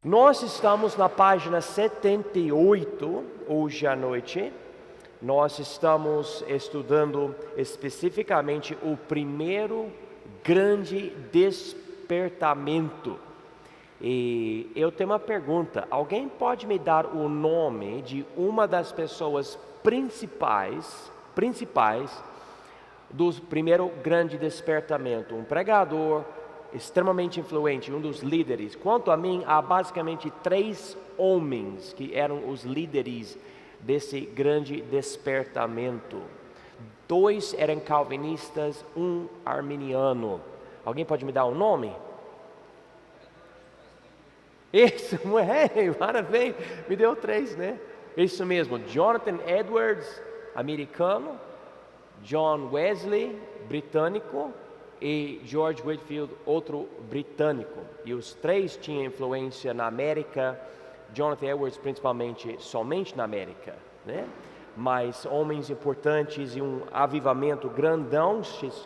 Nós estamos na página 78, hoje à noite. Nós estamos estudando especificamente o primeiro grande despertamento. E eu tenho uma pergunta: alguém pode me dar o nome de uma das pessoas principais do primeiro grande despertamento? Um pregador extremamente influente, um dos líderes. Quanto a mim, há basicamente 3 homens que eram os líderes desse grande despertamento. 2 eram calvinistas, 1 arminiano. Alguém pode me dar o nome? Isso, parabéns, me deu 3, né? Isso mesmo, Jonathan Edwards, americano, John Wesley, britânico, e George Whitefield, outro britânico. E os 3 tinham influência na América. Jonathan Edwards principalmente somente na América, né? Mas homens importantes e um avivamento grandão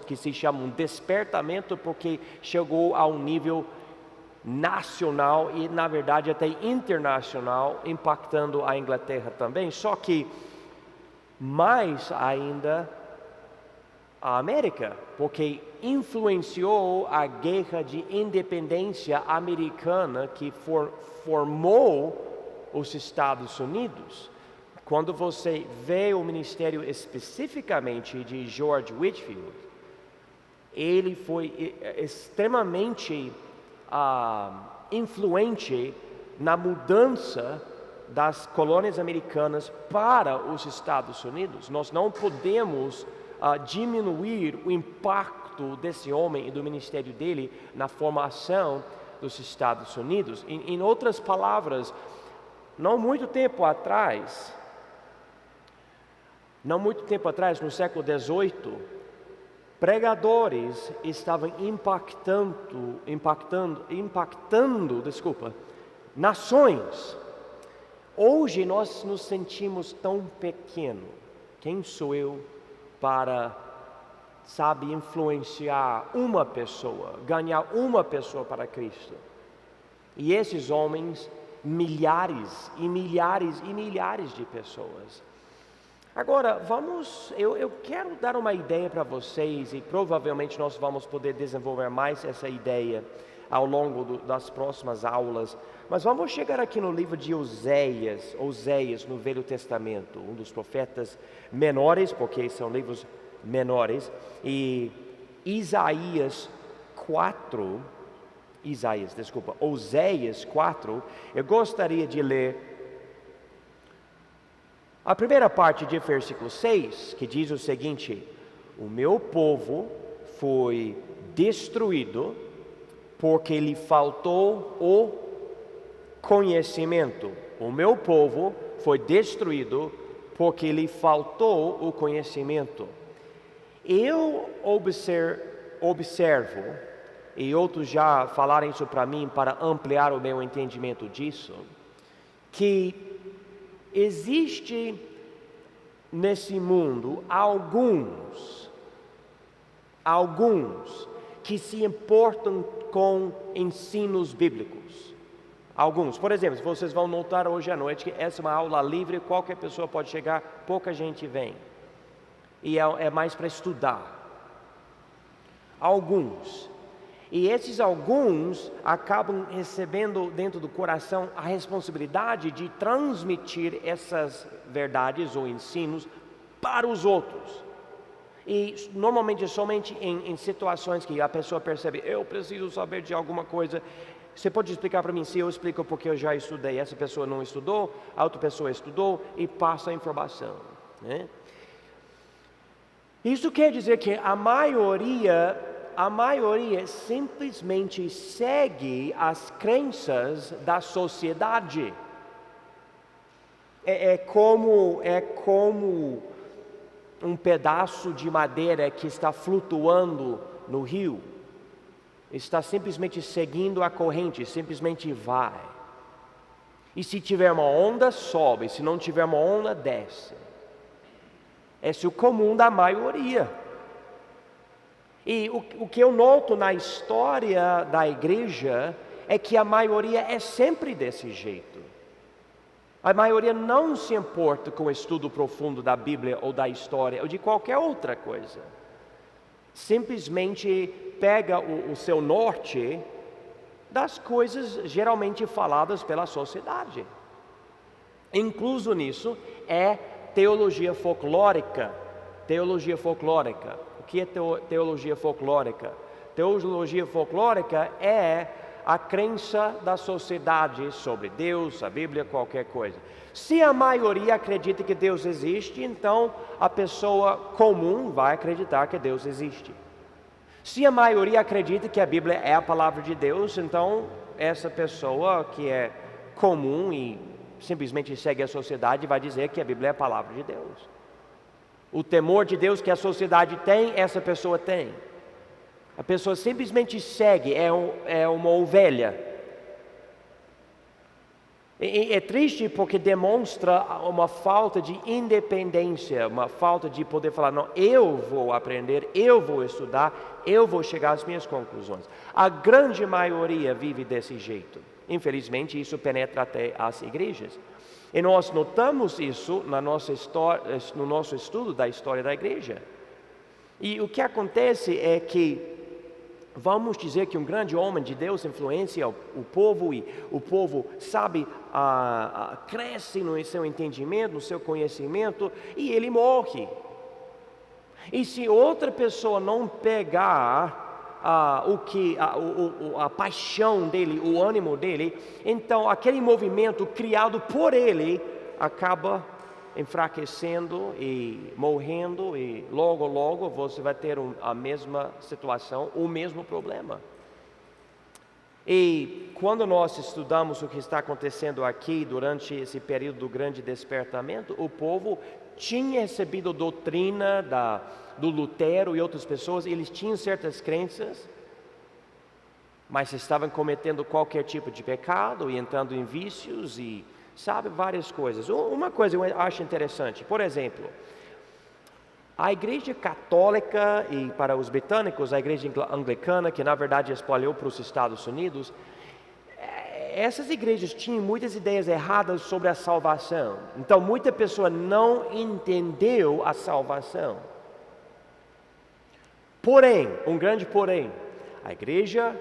que se chama um despertamento, porque chegou a um nível nacional e na verdade até internacional, impactando a Inglaterra também, só que mais ainda a América, porque influenciou a guerra de independência americana que formou os Estados Unidos. Quando você vê o ministério especificamente de George Whitefield, ele foi extremamente influente na mudança das colônias americanas para os Estados Unidos. Nós não podemos diminuir o impacto desse homem e do ministério dele na formação dos Estados Unidos. Em outras palavras, não muito tempo atrás, no século XVIII, pregadores estavam impactando nações. Hoje nós nos sentimos tão pequenos. Quem sou eu para, influenciar uma pessoa, ganhar uma pessoa para Cristo? E esses homens, milhares e milhares e milhares de pessoas. Agora, eu quero dar uma ideia para vocês, e provavelmente nós vamos poder desenvolver mais essa ideia ao longo das próximas aulas, mas vamos chegar aqui no livro de Oséias, no Velho Testamento, um dos profetas menores, porque são livros menores, e Oséias 4, eu gostaria de ler a primeira parte de versículo 6, que diz o seguinte: o meu povo foi destruído porque lhe faltou o conhecimento. O meu povo foi destruído porque lhe faltou o conhecimento. Eu observo, e outros já falaram isso para mim para ampliar o meu entendimento disso, que existe nesse mundo alguns que se importam com ensinos bíblicos. Alguns, por exemplo, vocês vão notar hoje à noite que essa é uma aula livre, qualquer pessoa pode chegar, pouca gente vem. E é mais para estudar. Alguns. E esses alguns acabam recebendo dentro do coração a responsabilidade de transmitir essas verdades ou ensinos para os outros. E normalmente somente em situações que a pessoa percebe: eu preciso saber de alguma coisa. Você pode explicar para mim? Se eu explico porque eu já estudei, essa pessoa não estudou, a outra pessoa estudou e passa a informação, né? Isso quer dizer que a maioria simplesmente segue as crenças da sociedade. É como um pedaço de madeira que está flutuando no rio. Está simplesmente seguindo a corrente, simplesmente vai. E se tiver uma onda, sobe. Se não tiver uma onda, desce. Esse é o comum da maioria. E o que eu noto na história da igreja é que a maioria é sempre desse jeito. A maioria não se importa com o estudo profundo da Bíblia ou da história ou de qualquer outra coisa. Simplesmente pega o seu norte das coisas geralmente faladas pela sociedade. Incluso nisso é teologia folclórica. Teologia folclórica. O que é teologia folclórica? Teologia folclórica é a crença da sociedade sobre Deus, a Bíblia, qualquer coisa. Se a maioria acredita que Deus existe, então a pessoa comum vai acreditar que Deus existe. Se a maioria acredita que a Bíblia é a palavra de Deus, então essa pessoa que é comum e simplesmente segue a sociedade vai dizer que a Bíblia é a palavra de Deus. O temor de Deus que a sociedade tem, essa pessoa tem. A pessoa simplesmente segue, é uma ovelha. E é triste porque demonstra uma falta de independência, uma falta de poder falar, não, eu vou aprender, eu vou estudar, eu vou chegar às minhas conclusões. A grande maioria vive desse jeito. Infelizmente, isso penetra até as igrejas. E nós notamos isso na nossa história, no nosso estudo da história da igreja. E o que acontece é que vamos dizer que um grande homem de Deus influencia o povo e o povo sabe, cresce no seu entendimento, no seu conhecimento e ele morre. E se outra pessoa não pegar a paixão dele, o ânimo dele, então aquele movimento criado por ele acaba enfraquecendo e morrendo, e logo você vai ter a mesma situação, o mesmo problema. E quando nós estudamos o que está acontecendo aqui durante esse período do grande despertamento, o povo tinha recebido doutrina do Lutero e outras pessoas, eles tinham certas crenças, mas estavam cometendo qualquer tipo de pecado e entrando em vícios e sabe, várias coisas. Uma coisa eu acho interessante, por exemplo, a igreja católica e para os britânicos, a igreja anglicana, que na verdade espalhou para os Estados Unidos, essas igrejas tinham muitas ideias erradas sobre a salvação. Então muita pessoa não entendeu a salvação. Porém, um grande porém, a igreja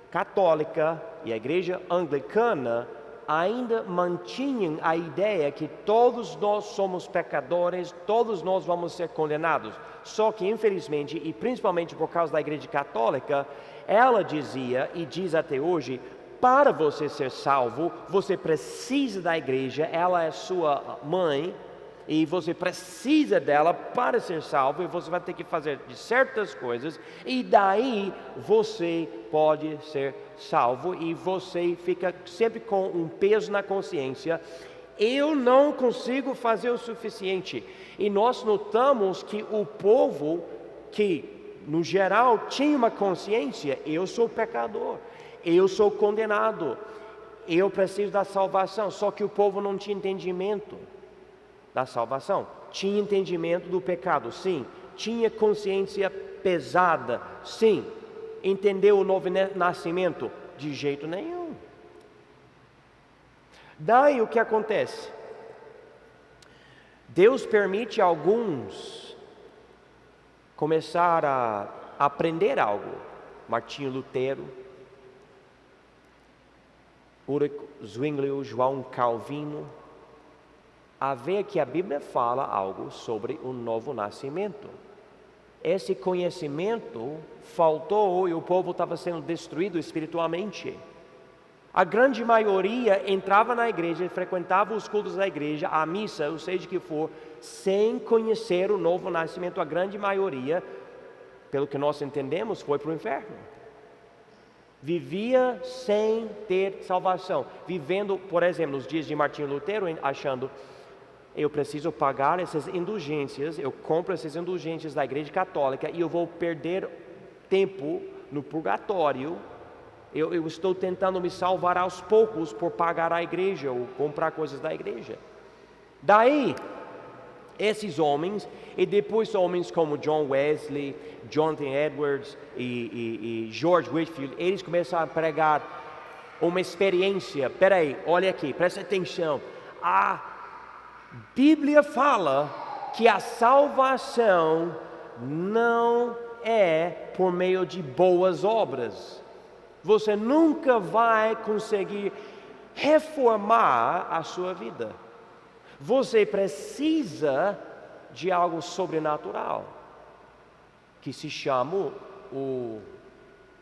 católica e a igreja anglicana ainda mantinham a ideia que todos nós somos pecadores, todos nós vamos ser condenados. Só que infelizmente, e principalmente por causa da igreja católica, ela dizia e diz até hoje, para você ser salvo, você precisa da igreja, ela é sua mãe, e você precisa dela para ser salvo, e você vai ter que fazer de certas coisas, e daí você pode ser salvo, e você fica sempre com um peso na consciência, eu não consigo fazer o suficiente. E nós notamos que o povo, que no geral tinha uma consciência, eu sou pecador, eu sou condenado, eu preciso da salvação, só que o povo não tinha entendimento da salvação, tinha entendimento do pecado, sim, tinha consciência pesada, sim, entendeu o novo nascimento? De jeito nenhum. Daí o que acontece? Deus permite alguns começar a aprender algo. Martinho Lutero, Ulrich Zwinglio, João Calvino, a ver que a Bíblia fala algo sobre o novo nascimento. Esse conhecimento faltou e o povo estava sendo destruído espiritualmente. A grande maioria entrava na igreja, frequentava os cultos da igreja, a missa, ou seja que for, sem conhecer o novo nascimento. A grande maioria, pelo que nós entendemos, foi para o inferno. Vivia sem ter salvação, vivendo, por exemplo, nos dias de Martinho Lutero, achando, eu preciso pagar essas indulgências, eu compro essas indulgências da igreja católica e eu vou perder tempo no purgatório, eu estou tentando me salvar aos poucos por pagar a igreja ou comprar coisas da igreja. Daí, esses homens, e depois homens como John Wesley, Jonathan Edwards e George Whitefield, eles começaram a pregar uma experiência. Peraí, olha aqui, presta atenção. A Bíblia fala que a salvação não é por meio de boas obras. Você nunca vai conseguir reformar a sua vida. Você precisa de algo sobrenatural, que se chama o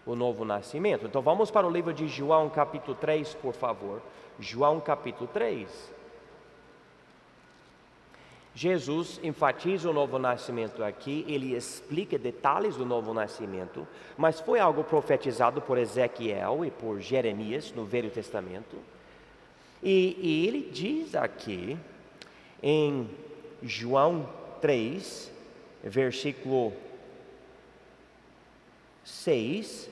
novo nascimento. Então vamos para o livro de João capítulo 3, por favor. João capítulo 3. Jesus enfatiza o novo nascimento aqui, ele explica detalhes do novo nascimento, mas foi algo profetizado por Ezequiel e por Jeremias no Velho Testamento. E ele diz aqui, em João 3, versículo 6,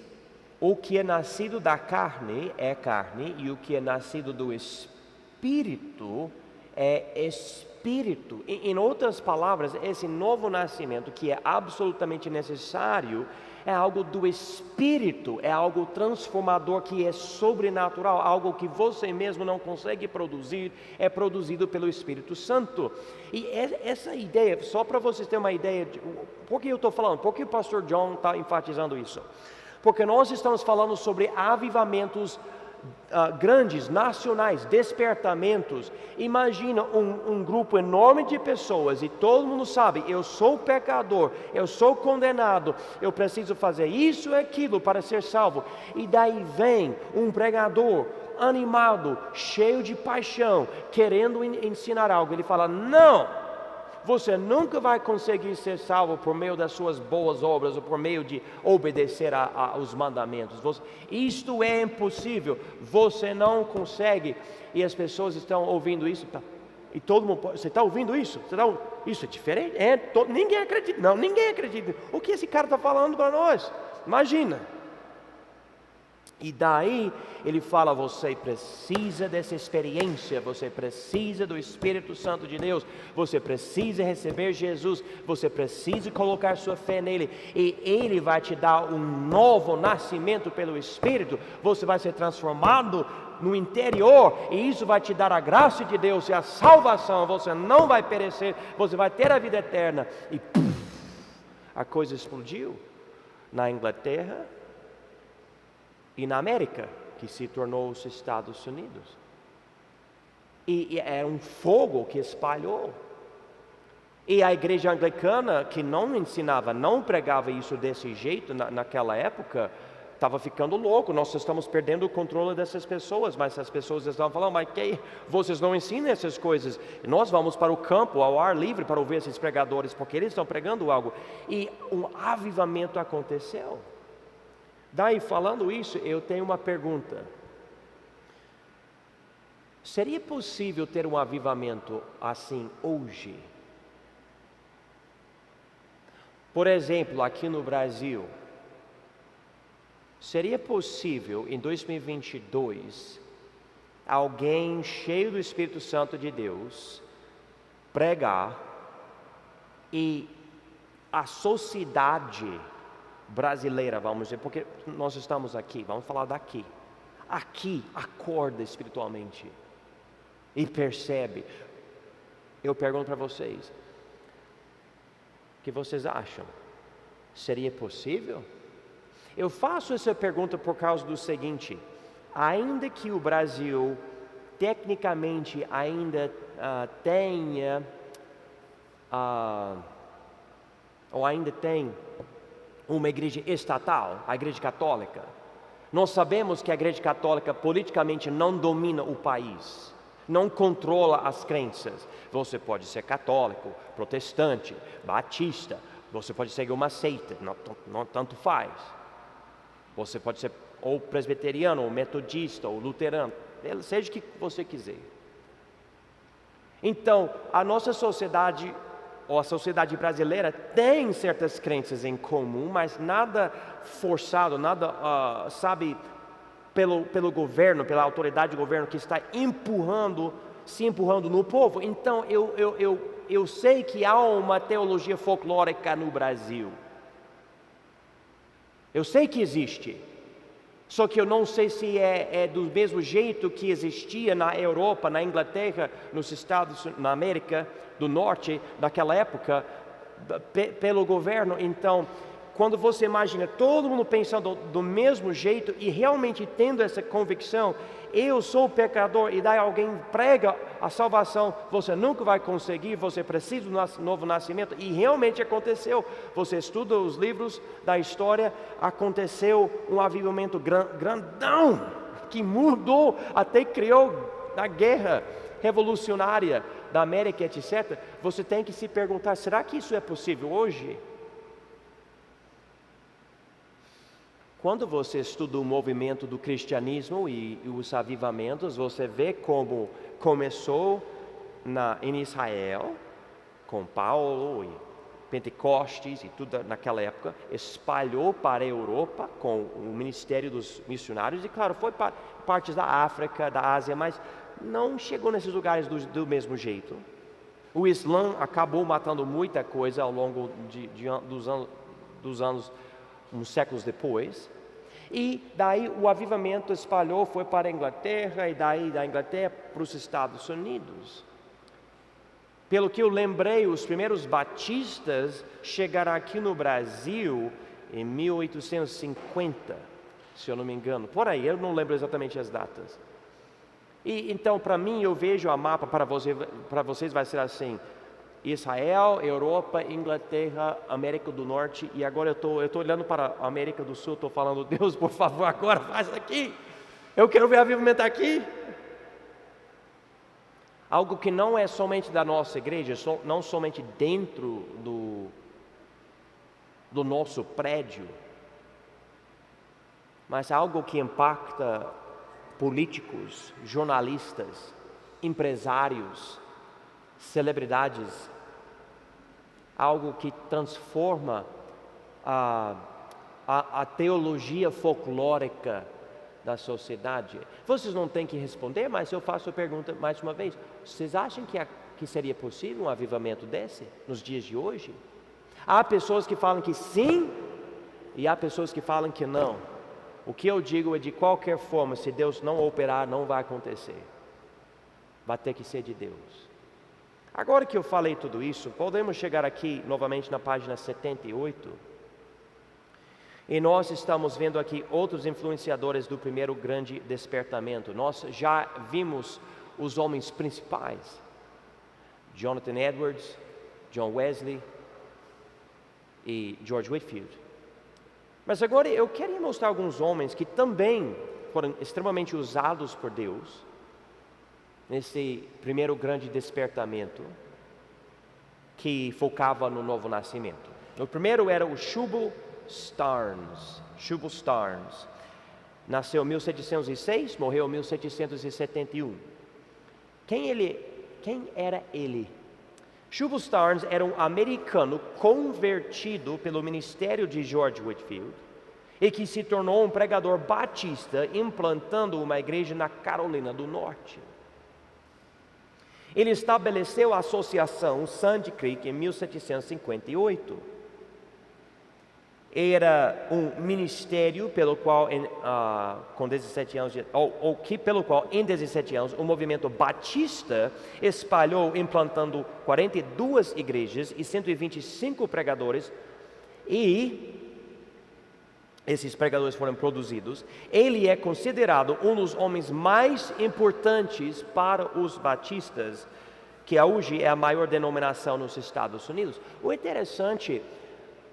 o que é nascido da carne é carne, e o que é nascido do Espírito é Espírito. Em outras palavras, esse novo nascimento, que é absolutamente necessário, é algo do Espírito, é algo transformador, que é sobrenatural, algo que você mesmo não consegue produzir, é produzido pelo Espírito Santo. E essa ideia, só para vocês terem uma ideia, por que eu estou falando? Por que o pastor John está enfatizando isso? Porque nós estamos falando sobre avivamentos grandes, nacionais, despertamentos. Imagina um grupo enorme de pessoas e todo mundo sabe, eu sou pecador, eu sou condenado, eu preciso fazer isso e aquilo para ser salvo. E daí vem um pregador animado, cheio de paixão, querendo ensinar algo. Ele fala: não, você nunca vai conseguir ser salvo por meio das suas boas obras ou por meio de obedecer aos mandamentos. Isto é impossível, você não consegue. E as pessoas estão ouvindo isso, e todo mundo, você está ouvindo isso? Isso é diferente? Ninguém acredita, não, ninguém acredita. O que esse cara está falando para nós? Imagina. E daí ele fala: você precisa dessa experiência, você precisa do Espírito Santo de Deus, você precisa receber Jesus, você precisa colocar sua fé nele, e ele vai te dar um novo nascimento pelo Espírito. Você vai ser transformado no interior, e isso vai te dar a graça de Deus e a salvação. Você não vai perecer, você vai ter a vida eterna. E a coisa explodiu na Inglaterra e na América, que se tornou os Estados Unidos. E era um fogo que espalhou. E a igreja anglicana, que não ensinava, não pregava isso desse jeito naquela época, estava ficando louco. Nós estamos perdendo o controle dessas pessoas. Mas as pessoas estavam falando: mas que vocês não ensinam essas coisas? E nós vamos para o campo, ao ar livre, para ouvir esses pregadores, porque eles estão pregando algo. E um avivamento aconteceu. Daí, falando isso, eu tenho uma pergunta: seria possível ter um avivamento assim hoje? Por exemplo, aqui no Brasil, seria possível em 2022 alguém cheio do Espírito Santo de Deus pregar e a sociedade brasileira, vamos dizer, porque nós estamos aqui, vamos falar daqui, aqui acorda espiritualmente e percebe? Eu pergunto para vocês, o que vocês acham? Seria possível? Eu faço essa pergunta por causa do seguinte: ainda que o Brasil tecnicamente ainda tenha ou ainda tem uma igreja estatal, a igreja católica, nós sabemos que a igreja católica politicamente não domina o país, não controla as crenças. Você pode ser católico, protestante, batista, você pode seguir uma seita, não tanto faz. Você pode ser ou presbiteriano, ou metodista, ou luterano, seja o que você quiser. Então, a nossa sociedade, ou a sociedade brasileira, tem certas crenças em comum, mas nada forçado, nada, pelo governo, pela autoridade do governo que está se empurrando no povo. Então, eu sei que há uma teologia folclórica no Brasil. Eu sei que existe. Só que eu não sei se é do mesmo jeito que existia na Europa, na Inglaterra, nos Estados, na América do Norte, daquela época, pelo governo. Então, quando você imagina todo mundo pensando do mesmo jeito e realmente tendo essa convicção, eu sou pecador, e daí alguém prega a salvação, você nunca vai conseguir, você precisa do novo nascimento, e realmente aconteceu. Você estuda os livros da história, aconteceu um avivamento grandão, que mudou, até criou a guerra revolucionária da América, etc. Você tem que se perguntar, será que isso é possível hoje? Quando você estuda o movimento do cristianismo e os avivamentos, você vê como começou em Israel, com Paulo e Pentecostes e tudo naquela época, espalhou para a Europa com o ministério dos missionários, e claro, foi para partes da África, da Ásia, mas não chegou nesses lugares do mesmo jeito. O Islã acabou matando muita coisa ao longo dos anos, uns séculos depois, e daí o avivamento espalhou, foi para a Inglaterra, e daí da Inglaterra para os Estados Unidos. Pelo que eu lembrei, os primeiros batistas chegaram aqui no Brasil em 1850, se eu não me engano, por aí, eu não lembro exatamente as datas. E então, para mim, eu vejo a mapa para vocês vai ser assim: Israel, Europa, Inglaterra, América do Norte, e agora eu estou olhando para a América do Sul, estou falando, Deus, por favor, agora faz aqui, eu quero ver avivamento aqui. Algo que não é somente da nossa igreja, não somente dentro do nosso prédio, mas algo que impacta políticos, jornalistas, empresários, celebridades, algo que transforma a teologia folclórica da sociedade. Vocês não têm que responder, mas eu faço a pergunta mais uma vez: vocês acham que seria possível um avivamento desse nos dias de hoje? Há pessoas que falam que sim, e há pessoas que falam que não. O que eu digo é, de qualquer forma, se Deus não operar, não vai acontecer. Vai ter que ser de Deus. Agora que eu falei tudo isso, podemos chegar aqui novamente na página 78. E nós estamos vendo aqui outros influenciadores do primeiro grande despertamento. Nós já vimos os homens principais: Jonathan Edwards, John Wesley e George Whitefield. Mas agora eu quero mostrar alguns homens que também foram extremamente usados por Deus nesse primeiro grande despertamento, que focava no novo nascimento. O primeiro era o Shubal Starnes. Shubal Starnes nasceu em 1706, morreu em 1771. Quem era ele? Shubal Starnes era um americano convertido pelo ministério de George Whitefield e que se tornou um pregador batista, implantando uma igreja na Carolina do Norte. Ele estabeleceu a associação Sandy Creek em 1758. Era um ministério pelo qual, com 17 anos, pelo qual em 17 anos o movimento batista espalhou, implantando 42 igrejas e 125 pregadores, e esses pregadores foram produzidos. Ele é considerado um dos homens mais importantes para os batistas, que hoje é a maior denominação nos Estados Unidos. O interessante,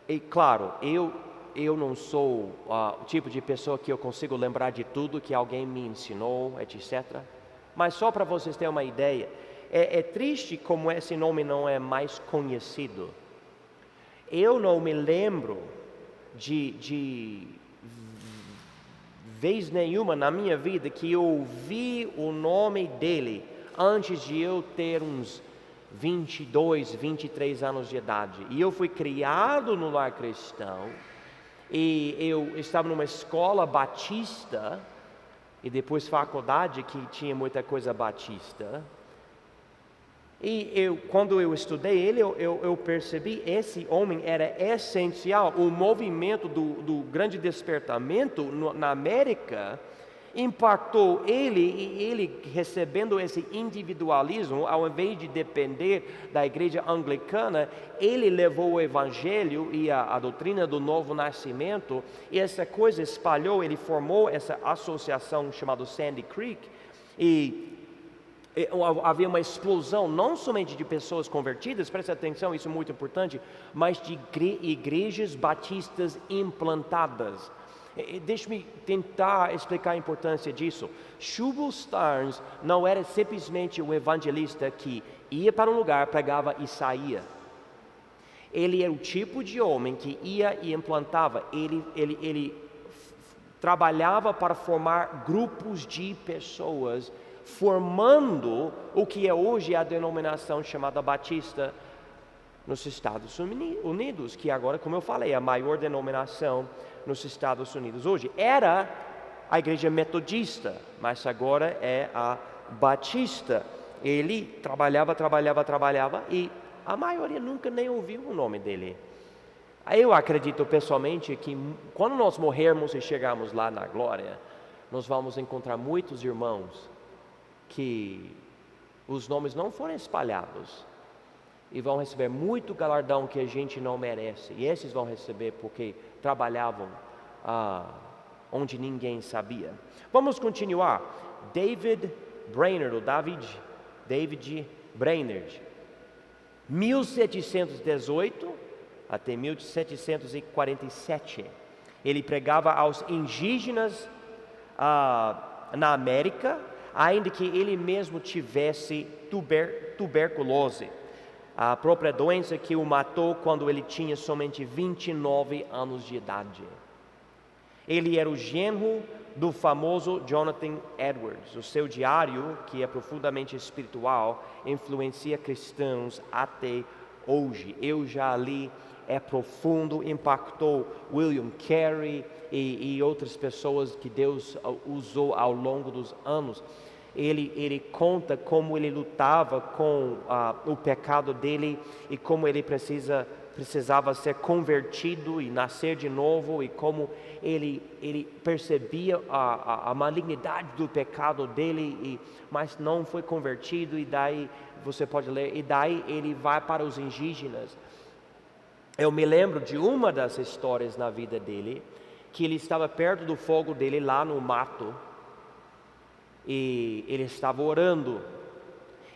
e claro, eu não sou o tipo de pessoa que eu consigo lembrar de tudo que alguém me ensinou, etc. Mas só para vocês terem uma ideia, é triste como esse nome não é mais conhecido. Eu não me lembro de vez nenhuma na minha vida que eu ouvi o nome dele antes de eu ter uns 22, 23 anos de idade. E eu fui criado no lar cristão, e eu estava numa escola batista, e depois faculdade que tinha muita coisa batista. E quando eu estudei ele, eu percebi esse homem era essencial. O movimento do grande despertamento na América impactou ele, e ele recebendo esse individualismo, ao invés de depender da igreja anglicana, ele levou o evangelho e a doutrina do novo nascimento, e essa coisa espalhou. Ele formou essa associação chamada Sandy Creek, e havia uma explosão não somente de pessoas convertidas, preste atenção, isso é muito importante, mas de igrejas batistas implantadas. Deixe-me tentar explicar a importância disso. Shubal Starnes não era simplesmente um evangelista que ia para um lugar, pregava e saía. Ele era o tipo de homem que ia e implantava. Ele trabalhava para formar grupos de pessoas, formando o que é hoje a denominação chamada Batista nos Estados Unidos, que agora, como eu falei, é a maior denominação nos Estados Unidos hoje. Era a igreja metodista, mas agora é a batista. Ele trabalhava e a maioria nunca nem ouviu o nome dele. Eu acredito pessoalmente que quando nós morrermos e chegarmos lá na glória, nós vamos encontrar muitos irmãos que os nomes não foram espalhados e vão receber muito galardão que a gente não merece, e esses vão receber porque trabalhavam onde ninguém sabia. Vamos continuar. David Brainerd, 1718 até 1747. Ele pregava aos indígenas na América, ainda que ele mesmo tivesse tuberculose, a própria doença que o matou quando ele tinha somente 29 anos de idade. Ele era o genro do famoso Jonathan Edwards. O seu diário, que é profundamente espiritual, influencia cristãos até hoje. Eu já li, é profundo, impactou William Carey e outras pessoas que Deus usou ao longo dos anos. Ele conta como ele lutava com o pecado dele e como ele precisava ser convertido e nascer de novo, e como ele percebia a malignidade do pecado dele, mas não foi convertido. E daí você pode ler, e daí ele vai para os indígenas. Eu me lembro de uma das histórias na vida dele, que ele estava perto do fogo dele lá no mato, e ele estava orando,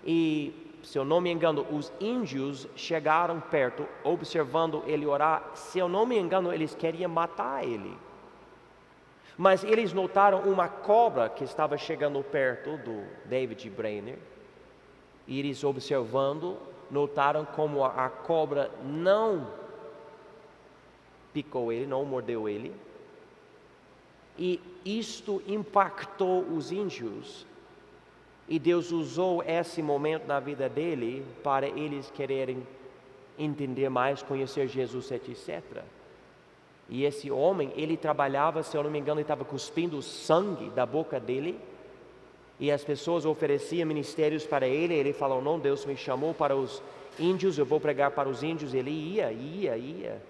e se eu não me engano, os índios chegaram perto, observando ele orar. Se eu não me engano, eles queriam matar ele, mas eles notaram uma cobra que estava chegando perto do David Brainerd, e eles, observando, notaram como a cobra não picou ele, não mordeu ele. E isto impactou os índios, e Deus usou esse momento na vida dele para eles quererem entender mais, conhecer Jesus, etc. E esse homem, ele trabalhava, se eu não me engano, ele estava cuspindo sangue da boca dele, e as pessoas ofereciam ministérios para ele. Ele falou: não, Deus me chamou para os índios, eu vou pregar para os índios. Ele ia.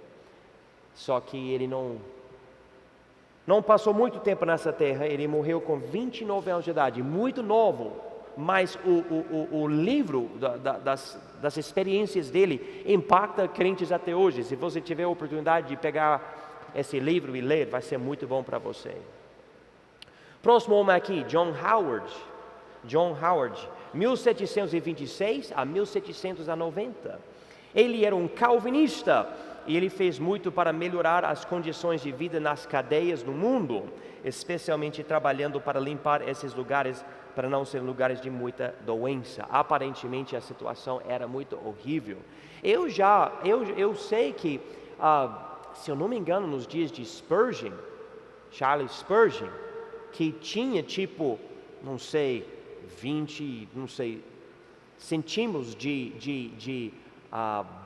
Só que ele não passou muito tempo nessa terra. Ele morreu com 29 anos de idade, muito novo, mas o livro das experiências dele impacta crentes até hoje. Se você tiver a oportunidade de pegar esse livro e ler, vai ser muito bom para você. Próximo homem aqui, John Howard, 1726 a 1790. Ele era um calvinista, e ele fez muito para melhorar as condições de vida nas cadeias do mundo, especialmente trabalhando para limpar esses lugares, para não serem lugares de muita doença. Aparentemente a situação era muito horrível. Eu sei que, se eu não me engano, nos dias de Spurgeon, Charles Spurgeon, que tinha 20 centímetros de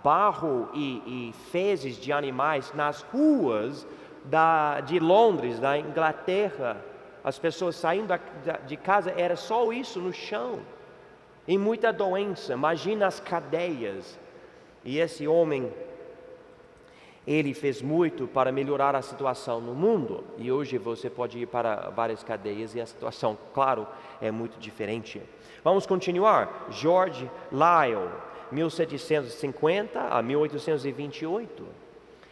barro e fezes de animais nas ruas de Londres, da Inglaterra. As pessoas saindo de casa, era só isso no chão. em muita doença. Imagina as cadeias. E esse homem, ele fez muito para melhorar a situação no mundo. E hoje você pode ir para várias cadeias e a situação, claro, é muito diferente. Vamos continuar. George Liele, 1750 a 1828.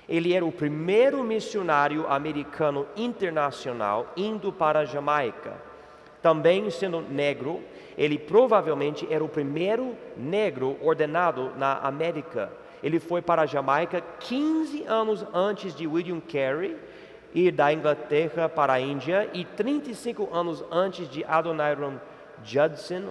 Ele era o primeiro missionário americano internacional indo para a Jamaica. Também sendo negro, ele provavelmente era o primeiro negro ordenado na América. Ele foi para a Jamaica 15 anos antes de William Carey ir da Inglaterra para a Índia e 35 anos antes de Adoniram Judson,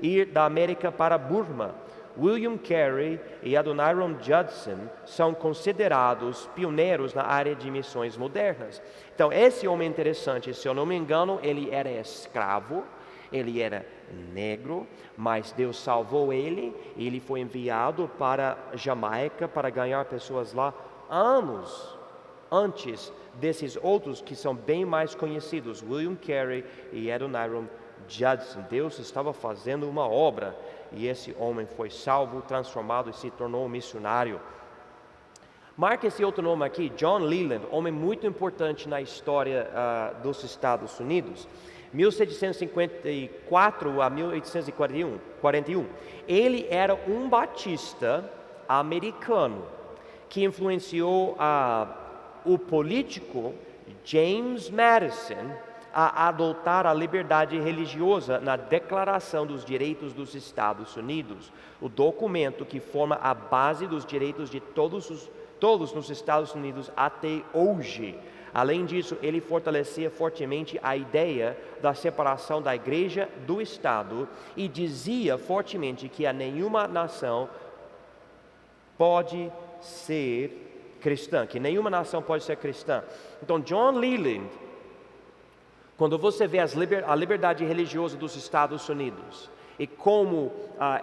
ir da América para Burma. William Carey e Adoniram Judson são considerados pioneiros na área de missões modernas. Então, esse homem interessante, se eu não me engano, ele era escravo, ele era negro, mas Deus salvou ele e ele foi enviado para Jamaica para ganhar pessoas lá anos antes desses outros que são bem mais conhecidos, William Carey e Adoniram Judson. Deus estava fazendo uma obra e esse homem foi salvo, transformado e se tornou um missionário. Marca esse outro nome aqui, John Leland, homem muito importante na história dos Estados Unidos. 1754 a 1841. Ele era um batista americano que influenciou o político James Madison a adotar a liberdade religiosa na Declaração dos Direitos dos Estados Unidos, o documento que forma a base dos direitos de todos nos Estados Unidos até hoje. Além disso, ele fortalecia fortemente a ideia da separação da igreja do Estado e dizia fortemente que nenhuma nação pode ser cristã, que nenhuma nação pode ser cristã. Então, John Leland, quando você vê a liberdade religiosa dos Estados Unidos e como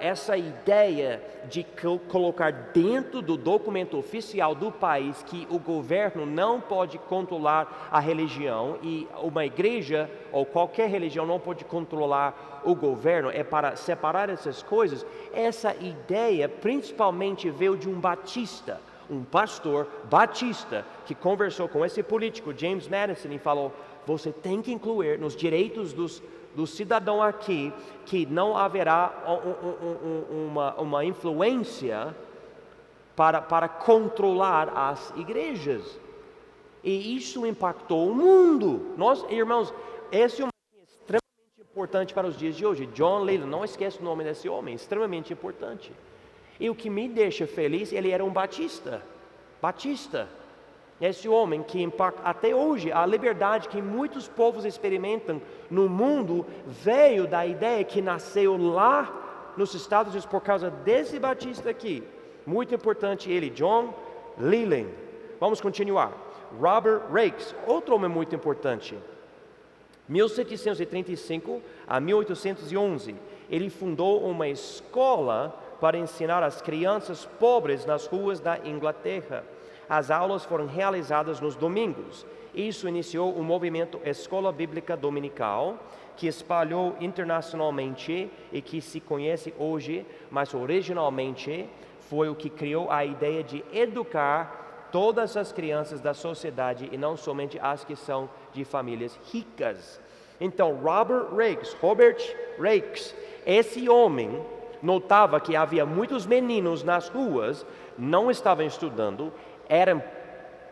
essa ideia de colocar dentro do documento oficial do país que o governo não pode controlar a religião e uma igreja ou qualquer religião não pode controlar o governo, é para separar essas coisas. Essa ideia principalmente veio de um batista, um pastor batista que conversou com esse político James Madison e falou: você tem que incluir nos direitos do cidadão aqui que não haverá uma influência para controlar as igrejas. E isso impactou o mundo. Nós, irmãos, esse é extremamente importante para os dias de hoje. John Leland, não esqueça o nome desse homem, extremamente importante. E o que me deixa feliz, ele era um batista. Esse homem que impacta até hoje a liberdade que muitos povos experimentam no mundo veio da ideia que nasceu lá nos Estados Unidos por causa desse batista aqui. Muito importante ele, John Leland. Vamos continuar. Robert Raikes, outro homem muito importante. 1735 a 1811, ele fundou uma escola para ensinar as crianças pobres nas ruas da Inglaterra. As aulas foram realizadas nos domingos. Isso iniciou o movimento Escola Bíblica Dominical, que espalhou internacionalmente e que se conhece hoje, mas originalmente foi o que criou a ideia de educar todas as crianças da sociedade e não somente as que são de famílias ricas. Então, Robert Raikes, esse homem notava que havia muitos meninos nas ruas, não estavam estudando, eram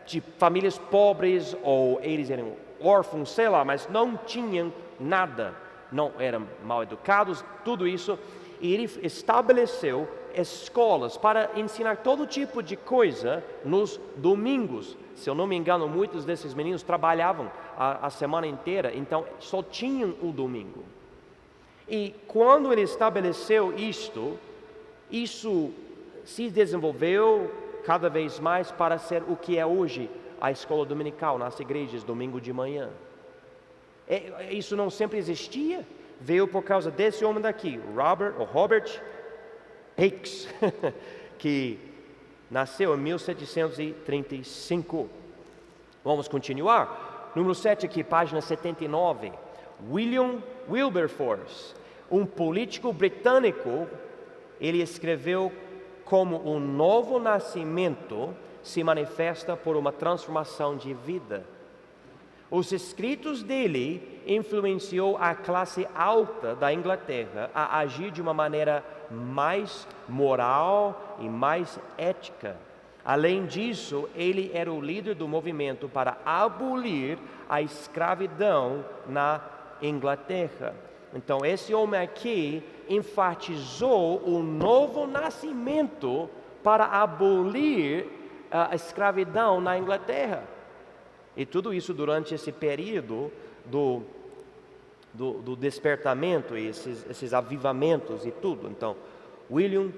de famílias pobres ou eles eram órfãos, sei lá, mas não tinham nada, não eram mal educados, tudo isso. E ele estabeleceu escolas para ensinar todo tipo de coisa nos domingos. Se eu não me engano, muitos desses meninos trabalhavam a semana inteira, então só tinham o domingo. E quando ele estabeleceu isto, isso se desenvolveu cada vez mais para ser o que é hoje a escola dominical nas igrejas, domingo de manhã. Isso não sempre existia, veio por causa desse homem daqui, Robert Raikes, que nasceu em 1735. Vamos continuar. Número 7 aqui, página 79. William Wilberforce. um político britânico, ele escreveu como um novo nascimento se manifesta por uma transformação de vida. Os escritos dele influenciou a classe alta da Inglaterra a agir de uma maneira mais moral e mais ética. Além disso, ele era o líder do movimento para abolir a escravidão na Inglaterra. Então, esse homem aqui enfatizou o novo nascimento para abolir a escravidão na Inglaterra. E tudo isso durante esse período do despertamento, e esses avivamentos e tudo. Então, William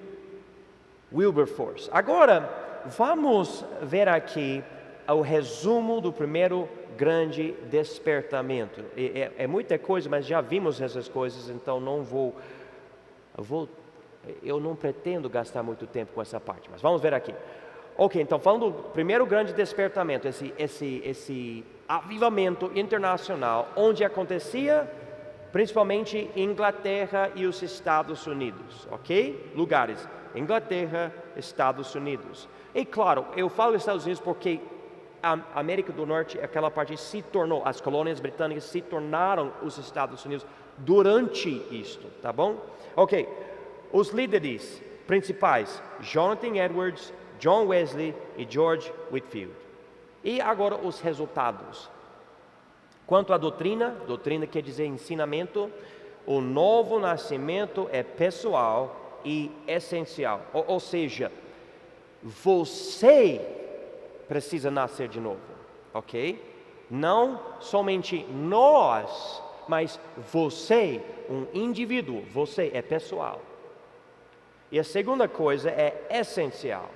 Wilberforce. Agora, vamos ver aqui o resumo do primeiro grande despertamento. É muita coisa, mas já vimos essas coisas, então eu não pretendo gastar muito tempo com essa parte, mas vamos ver aqui. Ok, então falando do primeiro grande despertamento, esse avivamento internacional, onde acontecia principalmente Inglaterra e os Estados Unidos, ok? Lugares, Inglaterra, Estados Unidos. E claro, eu falo Estados Unidos porque a América do Norte, aquela parte se tornou, as colônias britânicas se tornaram os Estados Unidos durante isto, tá bom? Ok, os líderes principais, Jonathan Edwards, John Wesley e George Whitefield. E agora os resultados. Quanto à doutrina quer dizer ensinamento, o novo nascimento é pessoal e essencial. Ou seja, você precisa nascer de novo, ok? Não somente nós, mas você, um indivíduo, você é pessoal. E a segunda coisa é essencial.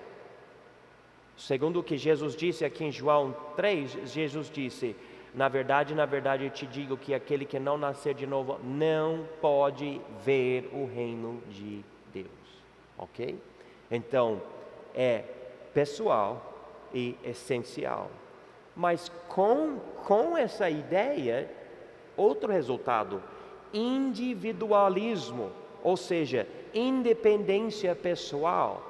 Segundo o que Jesus disse aqui em João 3, Jesus disse: na verdade, eu te digo que aquele que não nascer de novo não pode ver o reino de Deus, ok? Então, é pessoal e essencial. Mas com essa ideia, outro resultado, individualismo, ou seja, independência pessoal.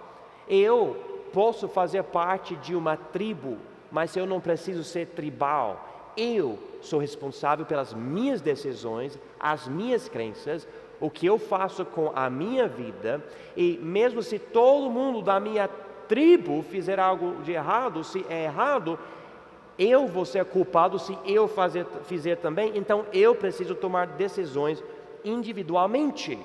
Eu posso fazer parte de uma tribo, mas eu não preciso ser tribal. Eu sou responsável pelas minhas decisões, as minhas crenças, o que eu faço com a minha vida, e mesmo se todo mundo da minha tribo fizer algo de errado, se é errado, eu vou ser culpado se eu fizer também, então eu preciso tomar decisões individualmente.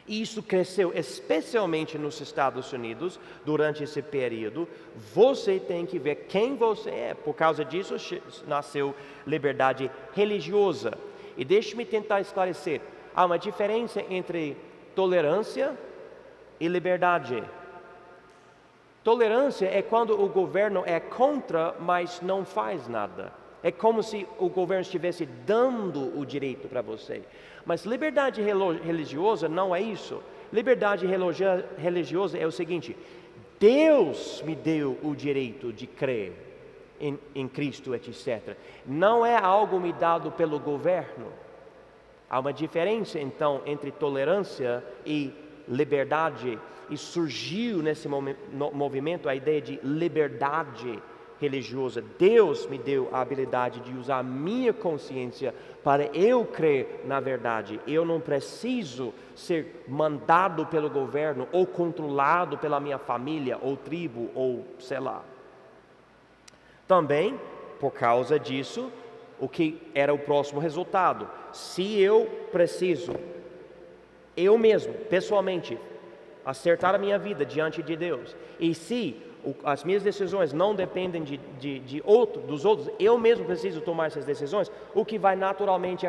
E isso cresceu especialmente nos Estados Unidos durante esse período. Você tem que ver quem você é. Por causa disso nasceu liberdade religiosa. E deixe-me tentar esclarecer. Há uma diferença entre tolerância e liberdade. Tolerância é quando o governo é contra, mas não faz nada. É como se o governo estivesse dando o direito para você. Mas liberdade religiosa não é isso. Liberdade religiosa é o seguinte: Deus me deu o direito de crer em Cristo, etc. Não é algo me dado pelo governo. Há uma diferença então entre tolerância e liberdade. E surgiu nesse movimento a ideia de liberdade religiosa. Deus me deu a habilidade de usar a minha consciência para eu crer na verdade. Eu não preciso ser mandado pelo governo ou controlado pela minha família ou tribo ou sei lá. Também, por causa disso, o que era o próximo resultado? Se eu preciso, eu mesmo, pessoalmente, acertar a minha vida diante de Deus, e se as minhas decisões não dependem dos outros, eu mesmo preciso tomar essas decisões, o que vai naturalmente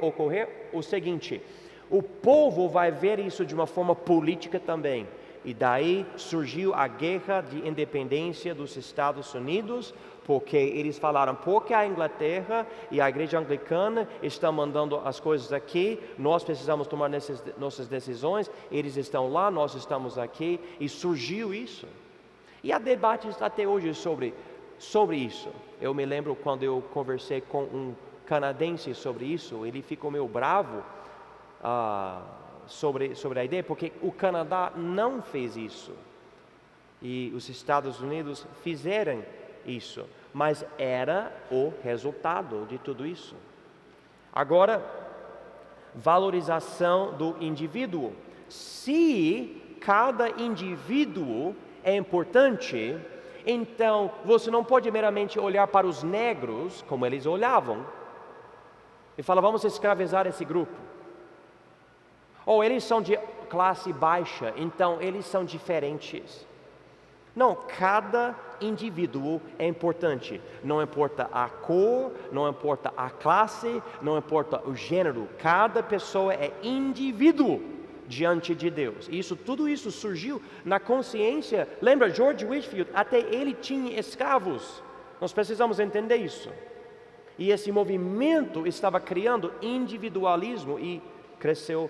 ocorrer o seguinte: o povo vai ver isso de uma forma política também. E daí surgiu a guerra de independência dos Estados Unidos, porque eles falaram, porque a Inglaterra e a igreja anglicana estão mandando as coisas aqui, nós precisamos tomar nossas decisões, eles estão lá, nós estamos aqui, e surgiu isso. E há debates até hoje sobre isso. Eu me lembro quando eu conversei com um canadense sobre isso, ele ficou meio bravo, sobre a ideia, porque o Canadá não fez isso e os Estados Unidos fizeram isso, mas era o resultado de tudo isso. Agora, valorização do indivíduo. Se cada indivíduo é importante, então você não pode meramente olhar para os negros como eles olhavam e falar, vamos escravizar esse grupo. Ou eles são de classe baixa, então eles são diferentes. Não, cada indivíduo é importante. Não importa a cor, não importa a classe, não importa o gênero. Cada pessoa é indivíduo diante de Deus. Tudo isso surgiu na consciência. Lembra, George Whitefield, até ele tinha escravos. Nós precisamos entender isso. E esse movimento estava criando individualismo e cresceu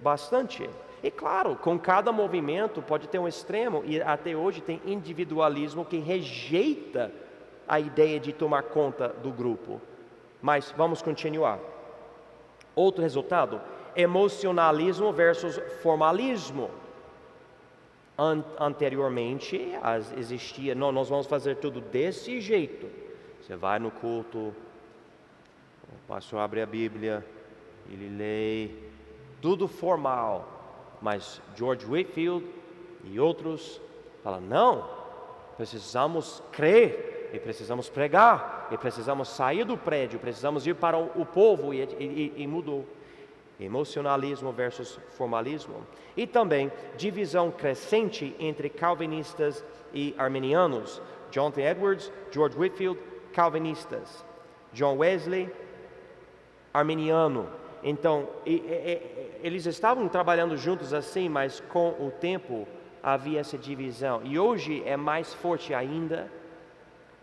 bastante. E claro, com cada movimento pode ter um extremo, e até hoje tem individualismo que rejeita a ideia de tomar conta do grupo. Mas vamos continuar. Outro resultado, emocionalismo versus formalismo. Anteriormente existia, não, nós vamos fazer tudo desse jeito. Você vai no culto, o pastor abre a Bíblia, ele lê, tudo formal. Mas George Whitefield e outros falam, não, precisamos crer, e precisamos pregar, e precisamos sair do prédio, precisamos ir para o povo, e mudou. Emocionalismo versus formalismo. E também divisão crescente entre calvinistas e arminianos. Jonathan Edwards, George Whitefield, calvinistas. John Wesley, arminiano. Então, eles estavam trabalhando juntos assim, mas com o tempo havia essa divisão. E hoje é mais forte ainda.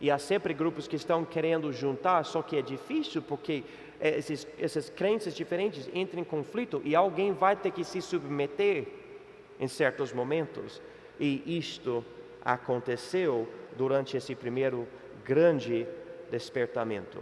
E há sempre grupos que estão querendo juntar, só que é difícil porque essas crenças diferentes entram em conflito e alguém vai ter que se submeter em certos momentos. E isto aconteceu durante esse primeiro grande despertamento.